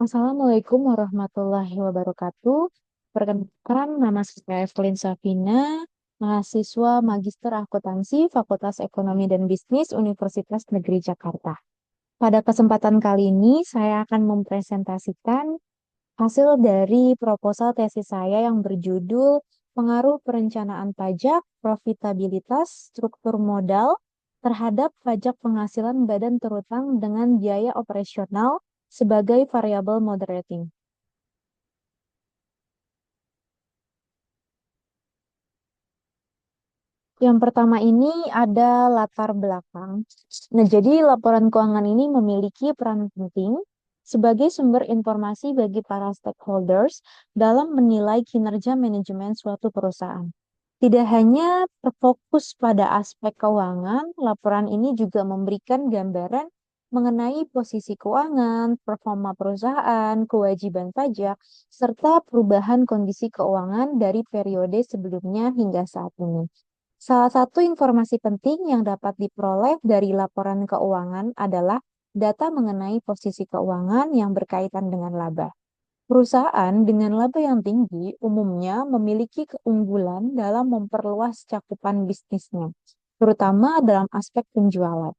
Assalamualaikum warahmatullahi wabarakatuh. Perkenalkan, nama saya Evelyn Safina, mahasiswa Magister Akuntansi Fakultas Ekonomi dan Bisnis Universitas Negeri Jakarta. Pada kesempatan kali ini, saya akan mempresentasikan hasil dari proposal tesis saya yang berjudul Pengaruh Perencanaan Pajak, Profitabilitas, Struktur Modal terhadap Pajak Penghasilan Badan Terutang dengan Biaya Operasional sebagai Variabel Moderating. Yang pertama ini ada latar belakang. Nah, jadi laporan keuangan ini memiliki peran penting sebagai sumber informasi bagi para stakeholders dalam menilai kinerja manajemen suatu perusahaan. Tidak hanya terfokus pada aspek keuangan, laporan ini juga memberikan gambaran mengenai posisi keuangan, performa perusahaan, kewajiban pajak, serta perubahan kondisi keuangan dari periode sebelumnya hingga saat ini. Salah satu informasi penting yang dapat diperoleh dari laporan keuangan adalah data mengenai posisi keuangan yang berkaitan dengan laba. Perusahaan dengan laba yang tinggi umumnya memiliki keunggulan dalam memperluas cakupan bisnisnya, terutama dalam aspek penjualan.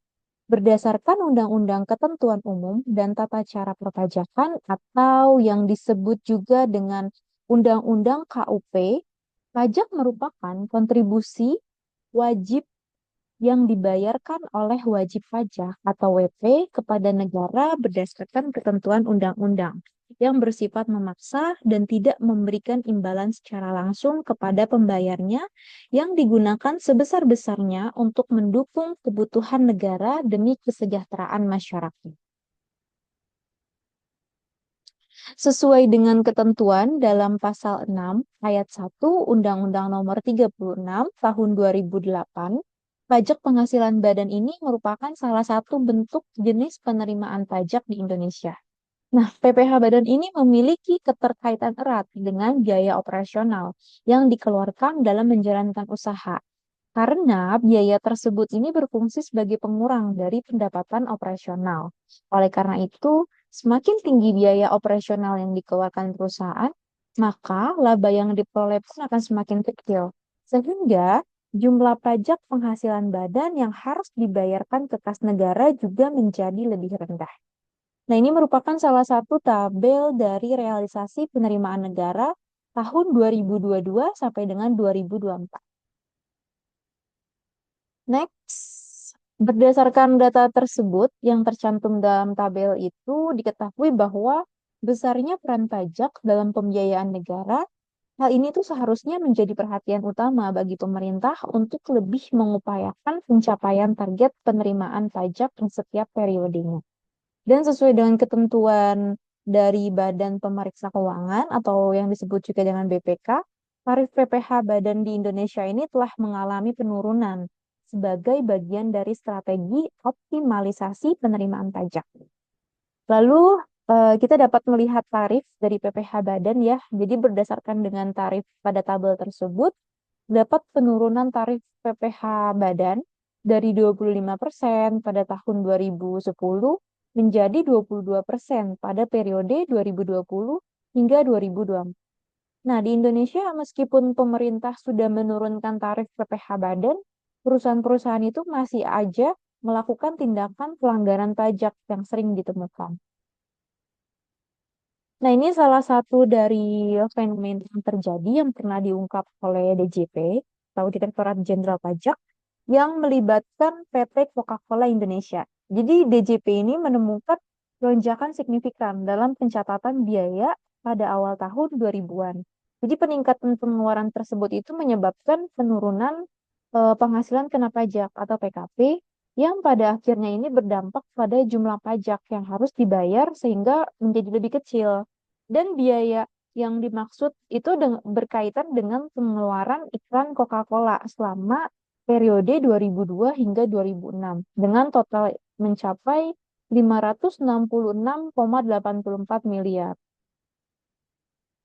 Berdasarkan Undang-Undang Ketentuan Umum dan Tata Cara Perpajakan atau yang disebut juga dengan Undang-Undang KUP, pajak merupakan kontribusi wajib yang dibayarkan oleh wajib pajak atau WP kepada negara berdasarkan ketentuan undang-undang yang bersifat memaksa dan tidak memberikan imbalan secara langsung kepada pembayarnya yang digunakan sebesar-besarnya untuk mendukung kebutuhan negara demi kesejahteraan masyarakat. Sesuai dengan ketentuan dalam pasal 6 ayat 1 Undang-Undang Nomor 36 Tahun 2008, pajak penghasilan badan ini merupakan salah satu bentuk jenis penerimaan pajak di Indonesia. Nah, PPh Badan ini memiliki keterkaitan erat dengan biaya operasional yang dikeluarkan dalam menjalankan usaha. Karena biaya tersebut ini berfungsi sebagai pengurang dari pendapatan operasional. Oleh karena itu, semakin tinggi biaya operasional yang dikeluarkan perusahaan, maka laba yang diperoleh pun akan semakin kecil. Sehingga jumlah pajak penghasilan badan yang harus dibayarkan ke kas negara juga menjadi lebih rendah. Nah, ini merupakan salah satu tabel dari realisasi penerimaan negara tahun 2022 sampai dengan 2024. Next, berdasarkan data tersebut yang tercantum dalam tabel itu, diketahui bahwa besarnya peran pajak dalam pembiayaan negara, hal ini tuh seharusnya menjadi perhatian utama bagi pemerintah untuk lebih mengupayakan pencapaian target penerimaan pajak di setiap periodenya. Dan sesuai dengan ketentuan dari Badan Pemeriksa Keuangan atau yang disebut juga dengan BPK, tarif PPh Badan di Indonesia ini telah mengalami penurunan sebagai bagian dari strategi optimalisasi penerimaan pajak. Lalu kita dapat melihat tarif dari PPh Badan ya. Jadi berdasarkan dengan tarif pada tabel tersebut, dapat penurunan tarif PPh Badan dari 25% pada tahun 2010 menjadi 22% pada periode 2020 hingga 2024. Nah, di Indonesia meskipun pemerintah sudah menurunkan tarif PPh Badan, perusahaan-perusahaan itu masih aja melakukan tindakan pelanggaran pajak yang sering ditemukan. Nah, ini salah satu dari fenomena yang terjadi yang pernah diungkap oleh DJP atau Direktorat Jenderal Pajak yang melibatkan PT Coca-Cola Indonesia. Jadi DJP ini menemukan lonjakan signifikan dalam pencatatan biaya pada awal tahun 2000-an. Jadi peningkatan pengeluaran tersebut itu menyebabkan penurunan penghasilan kena pajak atau PKP yang pada akhirnya ini berdampak pada jumlah pajak yang harus dibayar sehingga menjadi lebih kecil. Dan biaya yang dimaksud itu berkaitan dengan pengeluaran iklan Coca-Cola selama periode 2002 hingga 2006 dengan total mencapai 566,84 miliar.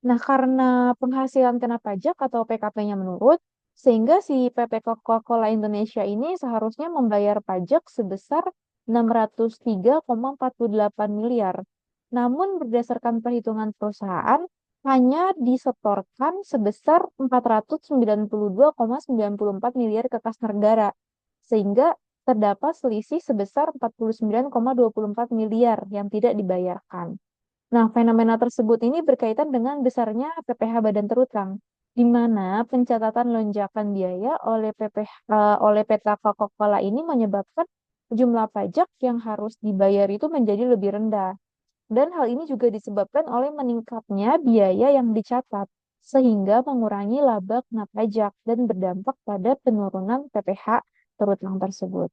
Nah, karena penghasilan kena pajak atau PKP-nya menurun, sehingga si PT Coca-Cola Indonesia ini seharusnya membayar pajak sebesar 603,48 miliar. Namun berdasarkan perhitungan perusahaan, hanya disetorkan sebesar 492,94 miliar ke kas negara, sehingga terdapat selisih sebesar 49,24 miliar yang tidak dibayarkan. Nah, fenomena tersebut ini berkaitan dengan besarnya PPh Badan Terutang, di mana pencatatan lonjakan biaya oleh oleh PT Coca-Cola ini menyebabkan jumlah pajak yang harus dibayar itu menjadi lebih rendah. Dan hal ini juga disebabkan oleh meningkatnya biaya yang dicatat, sehingga mengurangi laba kena pajak dan berdampak pada penurunan PPh terutang tersebut.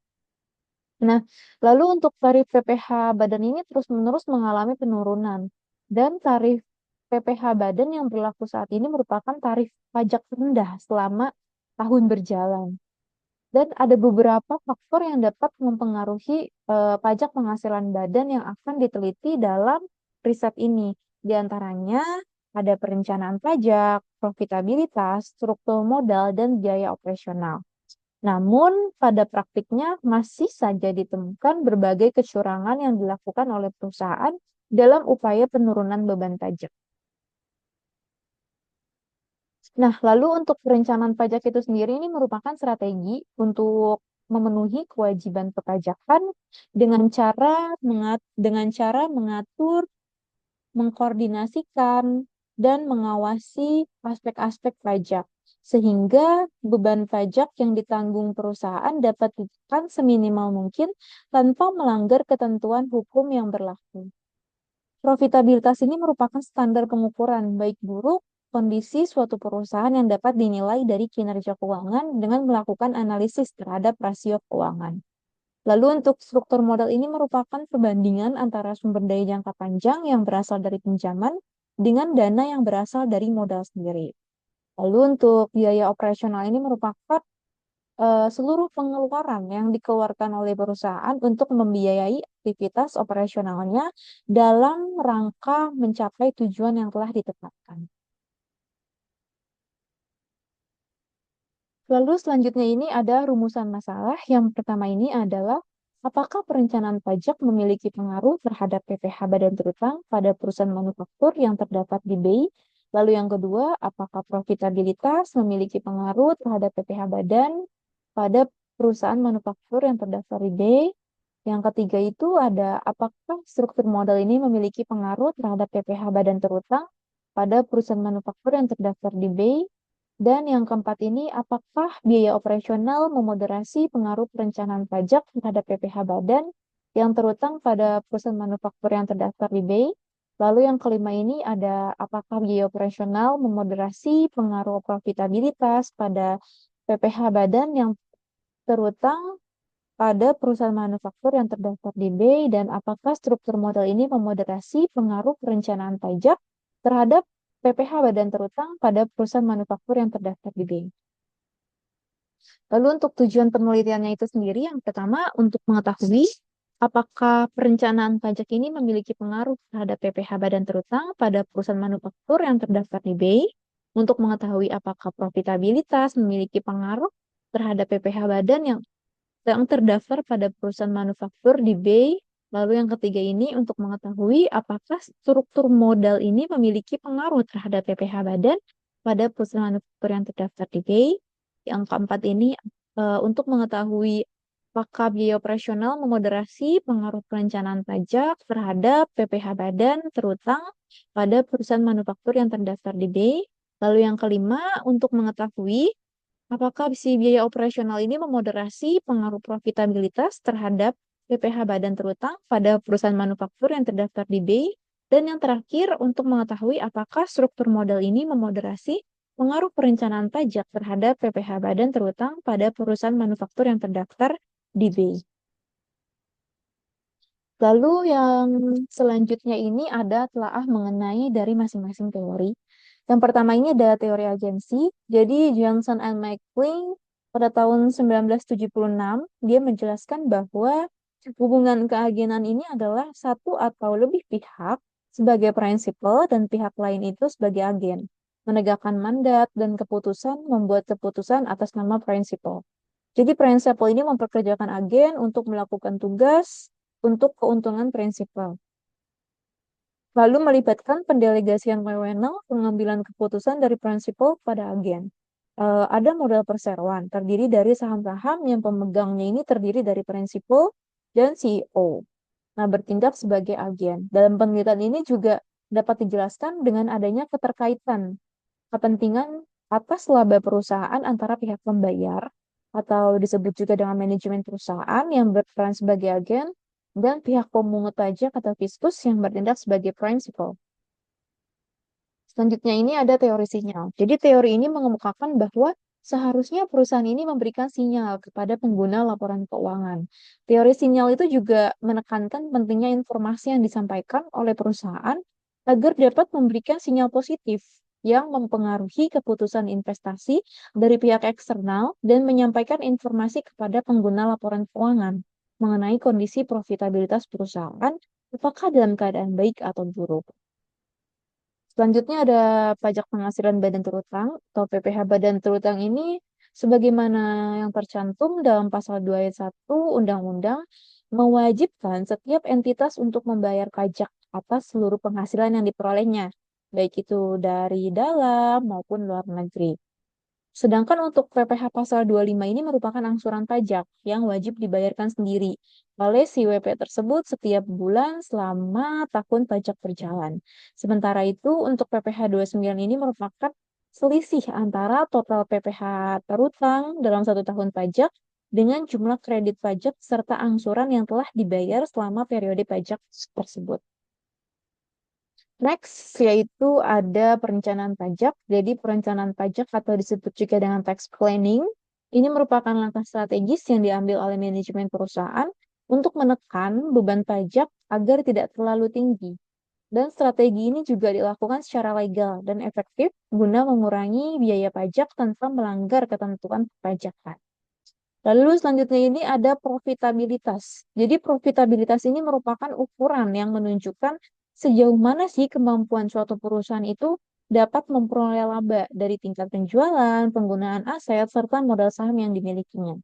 Nah, lalu untuk tarif PPh Badan ini terus-menerus mengalami penurunan. Dan tarif PPh Badan yang berlaku saat ini merupakan tarif pajak rendah selama tahun berjalan. Dan ada beberapa faktor yang dapat mempengaruhi pajak penghasilan badan yang akan diteliti dalam riset ini. Di antaranya ada perencanaan pajak, profitabilitas, struktur modal, dan biaya operasional. Namun, pada praktiknya masih saja ditemukan berbagai kecurangan yang dilakukan oleh perusahaan dalam upaya penurunan beban pajak. Nah, lalu untuk perencanaan pajak itu sendiri ini merupakan strategi untuk memenuhi kewajiban perpajakan dengan cara mengatur, mengkoordinasikan, dan mengawasi aspek-aspek pajak, sehingga beban pajak yang ditanggung perusahaan dapat ditekan seminimal mungkin tanpa melanggar ketentuan hukum yang berlaku. Profitabilitas ini merupakan standar pengukuran baik buruk kondisi suatu perusahaan yang dapat dinilai dari kinerja keuangan dengan melakukan analisis terhadap rasio keuangan. Lalu untuk struktur modal ini merupakan perbandingan antara sumber daya jangka panjang yang berasal dari pinjaman dengan dana yang berasal dari modal sendiri. Lalu untuk biaya operasional ini merupakan seluruh pengeluaran yang dikeluarkan oleh perusahaan untuk membiayai aktivitas operasionalnya dalam rangka mencapai tujuan yang telah ditetapkan. Lalu selanjutnya ini ada rumusan masalah. Yang pertama ini adalah apakah perencanaan pajak memiliki pengaruh terhadap PPh Badan Terutang pada perusahaan manufaktur yang terdapat di BEI? Lalu yang kedua, apakah profitabilitas memiliki pengaruh terhadap PPh Badan pada perusahaan manufaktur yang terdaftar di BEI? Yang ketiga itu ada apakah struktur modal ini memiliki pengaruh terhadap PPh Badan Terutang pada perusahaan manufaktur yang terdaftar di BEI? Dan yang keempat ini, apakah biaya operasional memoderasi pengaruh perencanaan pajak terhadap PPh Badan yang terutang pada perusahaan manufaktur yang terdaftar di BEI? Lalu yang kelima ini ada apakah biaya operasional memoderasi pengaruh profitabilitas pada PPh Badan yang terutang pada perusahaan manufaktur yang terdaftar di BEI dan apakah struktur modal ini memoderasi pengaruh perencanaan pajak terhadap PPh Badan Terutang pada perusahaan manufaktur yang terdaftar di BEI. Lalu untuk tujuan penelitiannya itu sendiri, yang pertama untuk mengetahui apakah perencanaan pajak ini memiliki pengaruh terhadap PPh Badan Terutang pada perusahaan manufaktur yang terdaftar di BEI, untuk mengetahui apakah profitabilitas memiliki pengaruh terhadap PPh Badan yang terdaftar pada perusahaan manufaktur di BEI. Lalu yang ketiga ini untuk mengetahui apakah struktur modal ini memiliki pengaruh terhadap PPh Badan pada perusahaan manufaktur yang terdaftar di BEI. Yang keempat ini untuk mengetahui apakah biaya operasional memoderasi pengaruh perencanaan pajak terhadap PPh Badan terutang pada perusahaan manufaktur yang terdaftar di BEI. Lalu yang kelima untuk mengetahui apakah si biaya operasional ini memoderasi pengaruh profitabilitas terhadap PPh Badan Terutang pada perusahaan manufaktur yang terdaftar di BEI? Dan yang terakhir, untuk mengetahui apakah struktur modal ini memoderasi pengaruh perencanaan pajak terhadap PPh Badan Terutang pada perusahaan manufaktur yang terdaftar di BEI. Lalu yang selanjutnya ini ada telaah mengenai dari masing-masing teori. Yang pertama ini ada teori agensi. Jadi Johnson and McLean pada tahun 1976 dia menjelaskan bahwa hubungan keagenan ini adalah satu atau lebih pihak sebagai prinsipal dan pihak lain itu sebagai agen. Menegakkan mandat dan keputusan membuat keputusan atas nama prinsipal. Jadi prinsipal ini memperkerjakan agen untuk melakukan tugas untuk keuntungan prinsipal. lalu melibatkan pendelegasian wewenang pengambilan keputusan dari prinsipal pada agen. Ada model perseroan, terdiri dari saham-saham yang pemegangnya ini terdiri dari prinsipal dan CEO. Nah, bertindak sebagai agen. Dalam penelitian ini juga dapat dijelaskan dengan adanya keterkaitan kepentingan atas laba perusahaan antara pihak pembayar atau disebut juga dengan manajemen perusahaan yang berperan sebagai agen dan pihak pemungut pajak atau fiskus yang bertindak sebagai prinsipal. Selanjutnya ini ada teori sinyal. Jadi teori ini mengemukakan bahwa seharusnya perusahaan ini memberikan sinyal kepada pengguna laporan keuangan. Teori sinyal itu juga menekankan pentingnya informasi yang disampaikan oleh perusahaan agar dapat memberikan sinyal positif yang mempengaruhi keputusan investasi dari pihak eksternal dan menyampaikan informasi kepada pengguna laporan keuangan mengenai kondisi profitabilitas perusahaan, apakah dalam keadaan baik atau buruk. Selanjutnya ada pajak penghasilan badan terutang atau PPh badan terutang ini sebagaimana yang tercantum dalam pasal 2 ayat 1 Undang-Undang mewajibkan setiap entitas untuk membayar pajak atas seluruh penghasilan yang diperolehnya, baik itu dari dalam maupun luar negeri. Sedangkan untuk PPh pasal 25 ini merupakan angsuran pajak yang wajib dibayarkan sendiri oleh si WP tersebut setiap bulan selama tahun pajak berjalan. Sementara itu untuk PPh 29 ini merupakan selisih antara total PPh terutang dalam satu tahun pajak dengan jumlah kredit pajak serta angsuran yang telah dibayar selama periode pajak tersebut. Next, yaitu ada perencanaan pajak. Jadi perencanaan pajak atau disebut juga dengan tax planning, ini merupakan langkah strategis yang diambil oleh manajemen perusahaan untuk menekan beban pajak agar tidak terlalu tinggi. Dan strategi ini juga dilakukan secara legal dan efektif guna mengurangi biaya pajak tanpa melanggar ketentuan perpajakan. Lalu selanjutnya ini ada profitabilitas. Jadi profitabilitas ini merupakan ukuran yang menunjukkan sejauh mana sih kemampuan suatu perusahaan itu dapat memperoleh laba dari tingkat penjualan, penggunaan aset, serta modal saham yang dimilikinya.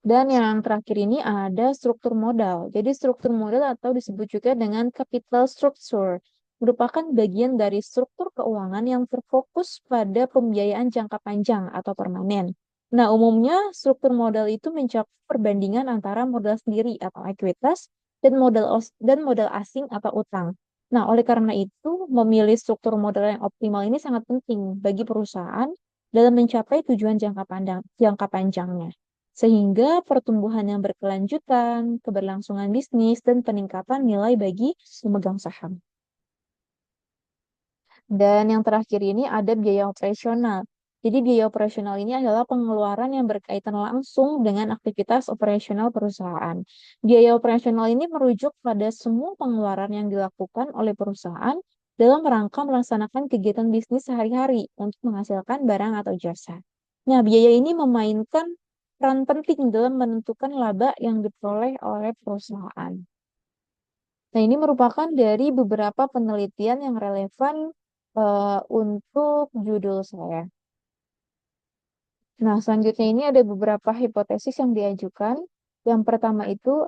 Dan yang terakhir ini ada struktur modal. Jadi struktur modal atau disebut juga dengan capital structure merupakan bagian dari struktur keuangan yang terfokus pada pembiayaan jangka panjang atau permanen. Nah, umumnya struktur modal itu mencakup perbandingan antara modal sendiri atau ekuitas dan modal asing atau utang. Nah, oleh karena itu, memilih struktur modal yang optimal ini sangat penting bagi perusahaan dalam mencapai tujuan jangka panjangnya sehingga pertumbuhan yang berkelanjutan, keberlangsungan bisnis, dan peningkatan nilai bagi pemegang saham. Dan yang terakhir ini ada biaya operasional. Jadi biaya operasional ini adalah pengeluaran yang berkaitan langsung dengan aktivitas operasional perusahaan. Biaya operasional ini merujuk pada semua pengeluaran yang dilakukan oleh perusahaan dalam rangka melaksanakan kegiatan bisnis sehari-hari untuk menghasilkan barang atau jasa. Nah, biaya ini memainkan peran penting dalam menentukan laba yang diperoleh oleh perusahaan. Nah, ini merupakan dari beberapa penelitian yang relevan untuk judul saya. Nah, selanjutnya ini ada beberapa hipotesis yang diajukan. Yang pertama itu,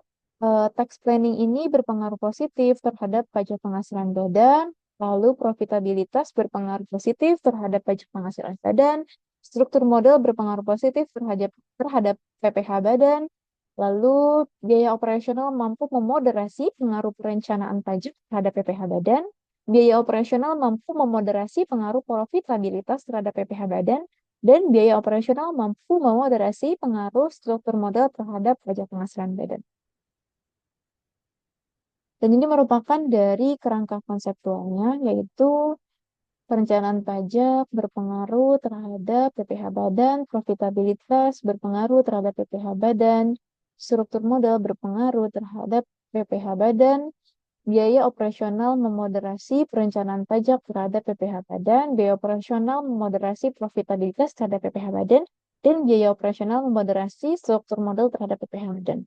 tax planning ini berpengaruh positif terhadap pajak penghasilan badan, lalu profitabilitas berpengaruh positif terhadap pajak penghasilan badan, struktur modal berpengaruh positif terhadap PPh badan, lalu biaya operasional mampu memoderasi pengaruh perencanaan pajak terhadap PPh badan, biaya operasional mampu memoderasi pengaruh profitabilitas terhadap PPh badan, dan biaya operasional mampu memoderasi pengaruh struktur modal terhadap pajak penghasilan badan. Dan ini merupakan dari kerangka konseptualnya, yaitu perencanaan pajak berpengaruh terhadap PPh badan, profitabilitas berpengaruh terhadap PPh badan, struktur modal berpengaruh terhadap PPh badan, biaya operasional memoderasi perencanaan pajak terhadap PPh badan, biaya operasional memoderasi profitabilitas terhadap PPh badan, dan biaya operasional memoderasi struktur modal terhadap PPh badan.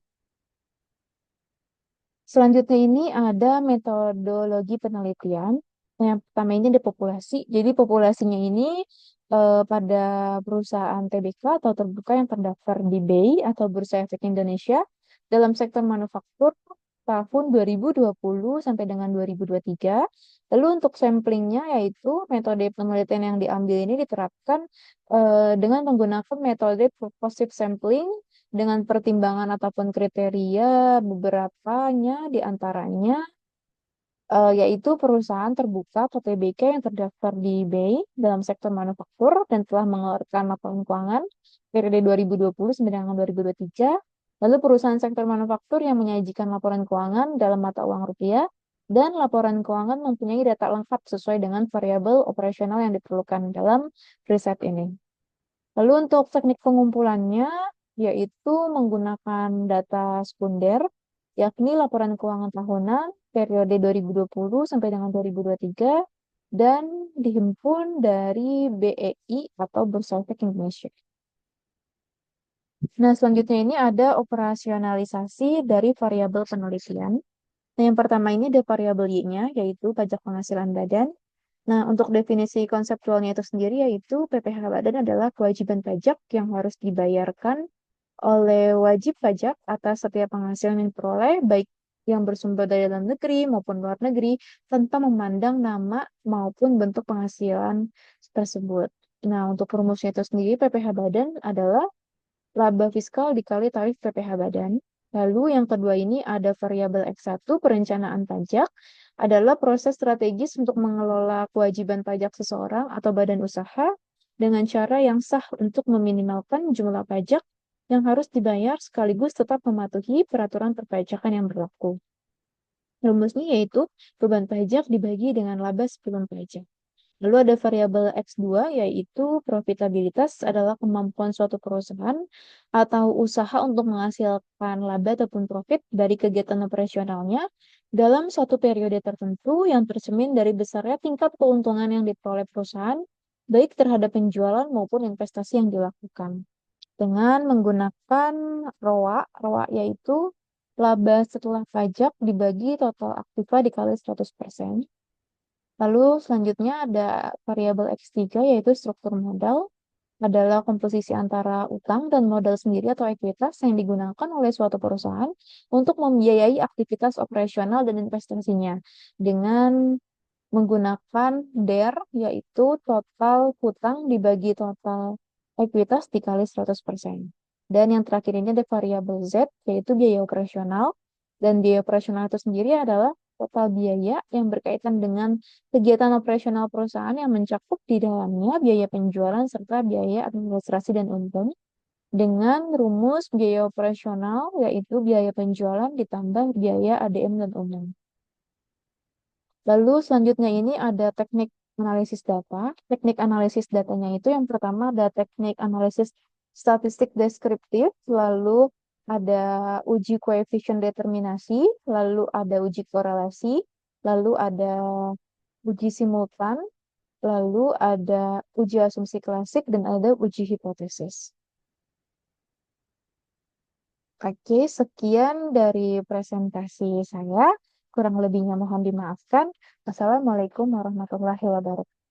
Selanjutnya ini ada metodologi penelitian. Nah, yang pertama ini ada populasi. Jadi populasinya ini pada perusahaan TBK atau terbuka yang terdaftar di BEI atau Bursa Efek Indonesia dalam sektor manufaktur tahun 2020 sampai dengan 2023. Lalu untuk samplingnya yaitu metode penelitian yang diambil ini diterapkan dengan menggunakan metode purposive sampling dengan pertimbangan ataupun kriteria beberapanya diantaranya yaitu perusahaan terbuka atau TBK yang terdaftar di BEI dalam sektor manufaktur dan telah mengeluarkan laporan keuangan periode 2020 sampai dengan 2023. Lalu perusahaan sektor manufaktur yang menyajikan laporan keuangan dalam mata uang rupiah dan laporan keuangan mempunyai data lengkap sesuai dengan variabel operasional yang diperlukan dalam riset ini. Lalu untuk teknik pengumpulannya yaitu menggunakan data sekunder, yakni laporan keuangan tahunan periode 2020 sampai dengan 2023 dan dihimpun dari BEI atau Bursa Efek Indonesia. Nah, selanjutnya ini ada operasionalisasi dari variabel penelitian. Nah, yang pertama ini ada variabel Y-nya, yaitu pajak penghasilan badan. Nah, untuk definisi konseptualnya itu sendiri yaitu PPh badan adalah kewajiban pajak yang harus dibayarkan oleh wajib pajak atas setiap penghasilan yang diperoleh, baik yang bersumber dari dalam negeri maupun luar negeri, tanpa memandang nama maupun bentuk penghasilan tersebut. Nah, untuk rumusnya itu sendiri, PPh badan adalah laba fiskal dikali tarif PPh badan. Lalu yang kedua ini ada variabel X1, perencanaan pajak, adalah proses strategis untuk mengelola kewajiban pajak seseorang atau badan usaha dengan cara yang sah untuk meminimalkan jumlah pajak yang harus dibayar sekaligus tetap mematuhi peraturan perpajakan yang berlaku. Rumusnya yaitu beban pajak dibagi dengan laba sebelum pajak. Lalu ada variabel X2 yaitu profitabilitas adalah kemampuan suatu perusahaan atau usaha untuk menghasilkan laba ataupun profit dari kegiatan operasionalnya dalam suatu periode tertentu yang tercermin dari besarnya tingkat keuntungan yang diperoleh perusahaan baik terhadap penjualan maupun investasi yang dilakukan. Dengan menggunakan ROA, ROA yaitu laba setelah pajak dibagi total aktiva dikali 100%. Lalu selanjutnya ada variabel X3 yaitu struktur modal adalah komposisi antara utang dan modal sendiri atau ekuitas yang digunakan oleh suatu perusahaan untuk membiayai aktivitas operasional dan investasinya dengan menggunakan DER yaitu total hutang dibagi total ekuitas dikali 100%. Dan yang terakhir ini ada variabel Z yaitu biaya operasional dan biaya operasional itu sendiri adalah total biaya yang berkaitan dengan kegiatan operasional perusahaan yang mencakup di dalamnya biaya penjualan serta biaya administrasi dan untung dengan rumus biaya operasional yaitu biaya penjualan ditambah biaya ADM dan umum. Lalu selanjutnya ini ada teknik analisis data. Teknik analisis datanya itu yang pertama ada teknik analisis statistik deskriptif, lalu ada uji koefisien determinasi, lalu ada uji korelasi, lalu ada uji simultan, lalu ada uji asumsi klasik, dan ada uji hipotesis. Oke, sekian dari presentasi saya. Kurang lebihnya mohon dimaafkan. Wassalamualaikum warahmatullahi wabarakatuh.